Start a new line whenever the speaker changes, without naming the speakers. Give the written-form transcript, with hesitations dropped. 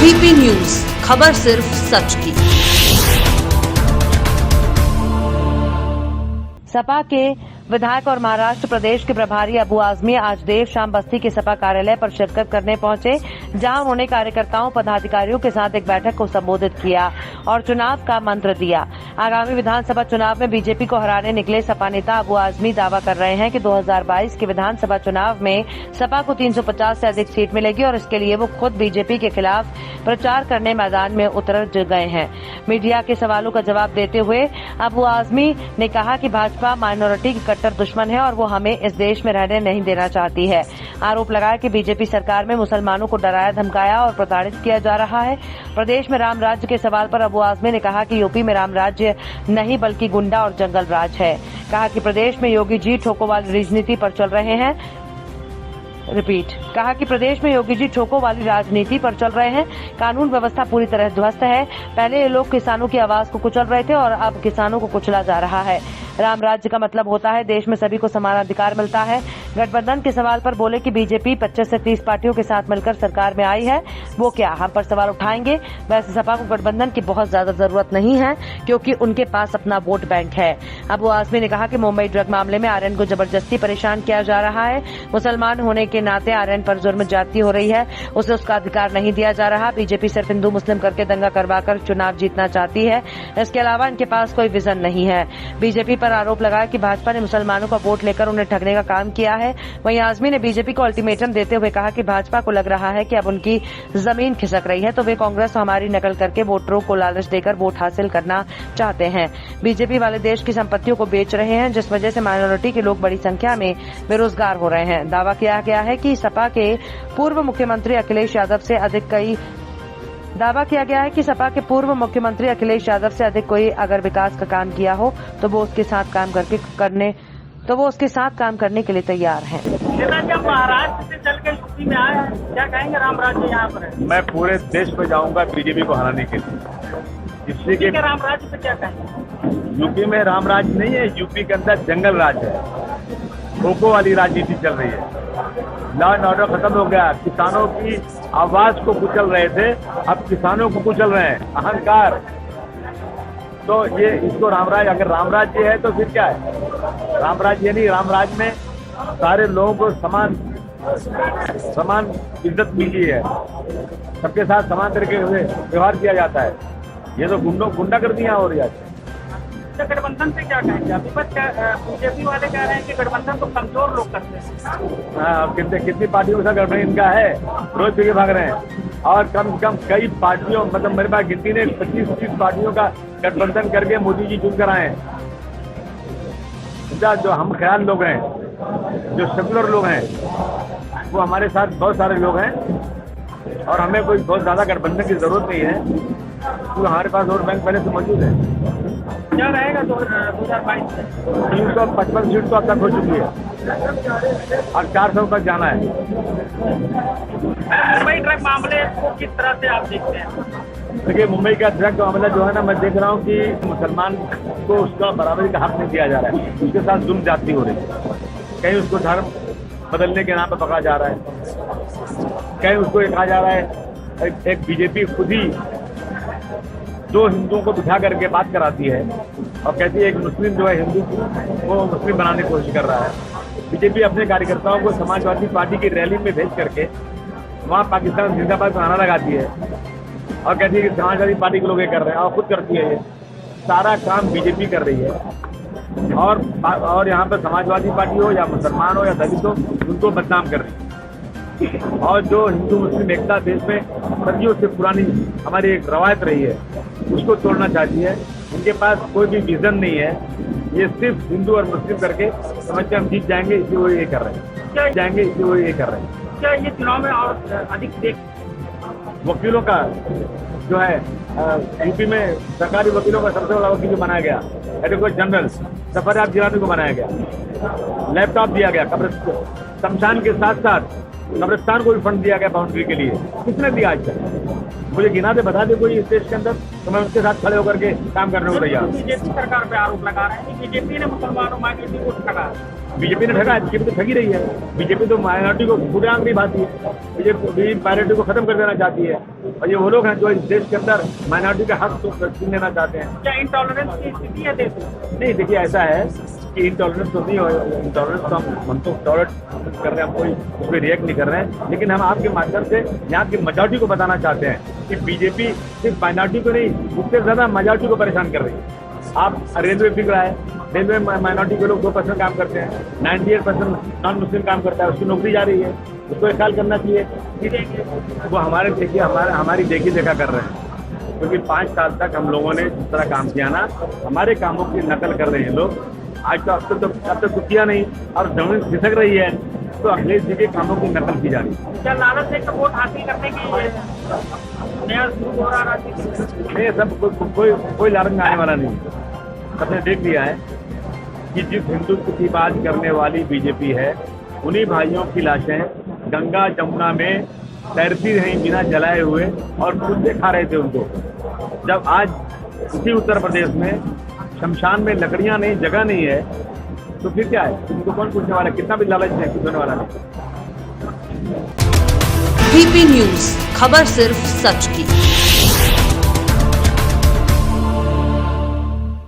ABP news, खबर सिर्फ सच की।
सपा के विधायक और महाराष्ट्र प्रदेश के प्रभारी अबू आजमी आज देर शाम बस्ती के सपा कार्यालय पर शिरकत करने पहुंचे, जहां उन्होंने कार्यकर्ताओं पदाधिकारियों के साथ एक बैठक को संबोधित किया और चुनाव का मंत्र दिया। आगामी विधानसभा चुनाव में बीजेपी को हराने निकले सपा नेता अबू आजमी दावा कर रहे हैं कि 2022 के विधानसभा चुनाव में सपा को 350 से अधिक सीट मिलेगी और इसके लिए वो खुद बीजेपी के खिलाफ प्रचार करने मैदान में उतर गए हैं। मीडिया के सवालों का जवाब देते हुए अबू आजमी ने कहा कि भाजपा माइनॉरिटी की कट्टर दुश्मन है और वो हमें इस देश में रहने नहीं देना चाहती है। आरोप लगाया कि बीजेपी सरकार में मुसलमानों को डराया धमकाया और प्रताड़ित किया जा रहा है। प्रदेश में राम राज्य के सवाल पर अबू आजमी ने कहा कि यूपी में राम राज्य नहीं बल्कि गुंडा और जंगल राज है। कहा कि प्रदेश में योगी जी ठोको वाली राजनीति पर चल रहे हैं। कहा कि प्रदेश में योगी जी ठोको वाली राजनीति पर चल रहे हैं। कानून व्यवस्था पूरी तरह ध्वस्त है। पहले ये लोग किसानों की आवाज को कुचल रहे थे और अब किसानों को कुचला जा रहा है। राम राज्य का मतलब होता है देश में सभी को समान अधिकार मिलता है। गठबंधन के सवाल पर बोले कि बीजेपी 25 से 30 पार्टियों के साथ मिलकर सरकार में आई है, वो क्या हम पर सवाल उठाएंगे। वैसे सपा को गठबंधन की बहुत ज्यादा जरूरत नहीं है क्योंकि उनके पास अपना वोट बैंक है। अबू आजमी ने कहा कि मुंबई ड्रग मामले में आर्यन को जबरदस्ती परेशान किया जा रहा है। मुसलमान होने के नाते आर्यन पर जुर्म ज्यादती हो रही है, उसे उसका अधिकार नहीं दिया जा रहा। बीजेपी सिर्फ हिंदू मुस्लिम करके दंगा करवाकर चुनाव जीतना चाहती है, इसके अलावा इनके पास कोई विजन नहीं है। बीजेपी पर आरोप लगाया कि भाजपा ने मुसलमानों का वोट लेकर उन्हें ठगने का काम किया है। वहीं आजमी ने बीजेपी को अल्टीमेटम देते हुए कहा कि भाजपा को लग रहा है कि अब उनकी जमीन खिसक रही है तो वे कांग्रेस हमारी नकल करके वोटरों को लालच देकर वोट हासिल करना चाहते हैं। बीजेपी वाले देश की संपत्तियों को बेच रहे हैं, जिस वजह से माइनॉरिटी के लोग बड़ी संख्या में बेरोजगार हो रहे हैं। दावा किया गया है कि सपा के पूर्व मुख्यमंत्री अखिलेश यादव से अधिक कोई अगर विकास का काम किया हो तो वो उसके साथ काम करने के लिए तैयार हैं।
जब महाराष्ट्र से चल के यूपी में आए हैं, क्या कहेंगे राम राज्य यहाँ पर है?
मैं पूरे देश पे जाऊंगा बीजेपी को हराने के लिए। जिससे कि
राम राज्य पे क्या कहेंगे?
यूपी में राम राज्य नहीं है, यूपी के अंदर जंगल राज है, ठोको वाली राजनीति चल रही है। लॉ एंड ऑर्डर खत्म हो गया। किसानों की आवाज को कुचल रहे थे, अब किसानों को कुचल रहे हैं। अहंकार। तो ये इसको रामराज, अगर रामराज्य है तो फिर क्या है? रामराज्य नहीं, रामराज में सारे लोगों को समान इज्जत मिली है, सबके साथ समान तरीके से व्यवहार किया जाता है। ये तो गुंडागर्दियां हो रही है।
गठबंधन से क्या कहेंगे? विपक्ष बीजेपी वाले कह रहे हैं कि गठबंधन तो कमजोर लोग करते हैं।
हाँ, कितनी पार्टियों के साथ गठबंधन इनका है, रोज पीछे भाग रहे हैं। और कम से कम कई पार्टियों, मतलब मेरे पास गिनती ने 25-30 पार्टियों का गठबंधन करके मोदी जी चुन कर आए हैं। जो हम ख्याल लोग हैं, जो सेकुलर लोग हैं, वो हमारे साथ बहुत सारे लोग हैं और हमें कोई बहुत ज्यादा गठबंधन की जरूरत नहीं है क्योंकि हमारे पास वोट बैंक पहले से मौजूद है।
क्या रहेगा 2022 में?
355 सीट तो अब तक हो चुकी है और 400 तक जाना है।
मुंबई ड्रग मामले को किस तरह से आप देखते हैं?
देखिए, मुंबई का ड्रग मामला जो है ना, मैं देख रहा हूँ कि मुसलमान को उसका बराबरी का हक नहीं दिया जा रहा है, उसके साथ जुल्म ज्यादती हो रही है। कहीं उसको धर्म बदलने के नाम पर पकड़ा जा रहा है, कहीं उसको ये कहा जा रहा है एक बीजेपी खुद ही दो हिंदुओं को बिठा करके बात कराती है और कहती है एक मुस्लिम जो है हिंदू को मुस्लिम बनाने की कोशिश कर रहा है। बीजेपी अपने कार्यकर्ताओं को समाजवादी पार्टी की रैली में भेज करके वहाँ पाकिस्तान जिंदाबाद का नारा लगाती है और कहती है कि समाजवादी पार्टी के लोग ये कर रहे हैं और खुद करती है। ये सारा काम बीजेपी कर रही है और यहाँ पर समाजवादी पार्टी हो या मुसलमान हो या दलित हो, उनको बदनाम कर रही है। और जो हिंदू मुस्लिम एकता देश में सदियों से पुरानी हमारी एक रवायत रही है, उसको तोड़ना चाहती है। इनके पास कोई भी विजन नहीं है, ये सिर्फ हिंदू और मुस्लिम करके समझते हम जीत जाएंगे, इसलिए वो ये कर रहे हैं।
क्या ये चुनाव में और अधिक
वकीलों का जो है यूपी में सरकारी वकीलों का सबसे बड़ा वकील जो बनाया गया, एडवोकेट जनरल सफरयाब जिलानी को बनाया गया। लैपटॉप दिया गया, शमशान के साथ साथ कब्रिस्तान को भी फंड दिया गया बाउंड्री के लिए। किसने दिया आज तक? मुझे गिना दे, बता दे कोई इस देश के अंदर, तो मैं उसके साथ खड़े होकर के काम करने को तैयार हूँ।
बीजेपी सरकार पे आरोप लगा रहे हैं कि बीजेपी ने मुसलमानों माइनॉरिटी को ठगा।
बीजेपी ने ठगा, बीजेपी तो ठगी रही है। बीजेपी तो माइनॉरिटी को खुद आंकड़ी भाती है, बीजेपी माइनॉरिटी को खत्म कर देना चाहती है, और ये वो लोग हैं जो इस देश के अंदर माइनॉरिटी का हक तो छीन लेना चाहते हैं।
क्या इंटॉलरेंस की स्थिति है देश में?
नहीं, देखिए ऐसा है कि इंटॉलरेंस तो नहीं हो, इंटॉलरेंस तो हम तो टॉलरेट कर रहे हैं, हम कोई उस पर रिएक्ट नहीं कर रहे हैं, लेकिन हम आपके माध्यम से यहाँ की मेजॉरिटी को बताना चाहते हैं कि बीजेपी सिर्फ माइनॉरिटी को नहीं, उससे ज़्यादा मेजॉरिटी को परेशान कर रही है। आप रेलवे बिक रहा है, रेलवे में माइनॉरिटी के लोग 2% काम करते हैं, 98% नॉन मुस्लिम काम करता है, उसकी नौकरी जा रही है, उसको एक साल करना चाहिए। वो हमारे देखिए हमारी देखी देखा कर रहे हैं, क्योंकि 5 साल तक हम लोगों ने जिस तरह काम किया ना, हमारे कामों की नकल कर रहे हैं लोग। आज तो अब तक तो किया नहीं, और जमीन खिसक रही है, तो अखिलेश जी के कामों की नकल की जा रही है।
क्या लालच से वोट हासिल करने की नया शुरू हो रहा है?
नहीं, सब कोई लालच में आने वाला नहीं है। सबने देख लिया है कि जिस हिंदुत्व की बात करने वाली बीजेपी है, उन्हीं भाइयों की लाशें गंगा जमुना में तैरती रहीं बिना जलाए हुए, और खुद से खा रहे थे उनको। जब आज उसी उत्तर प्रदेश में शमशान में लकड़ियां नहीं, जगह नहीं है, तो फिर क्या है? उनको कौन पूछने वाला? कितना भी लालच है, कुछ होने वाला नहीं।
VP न्यूज, खबर सिर्फ सच की।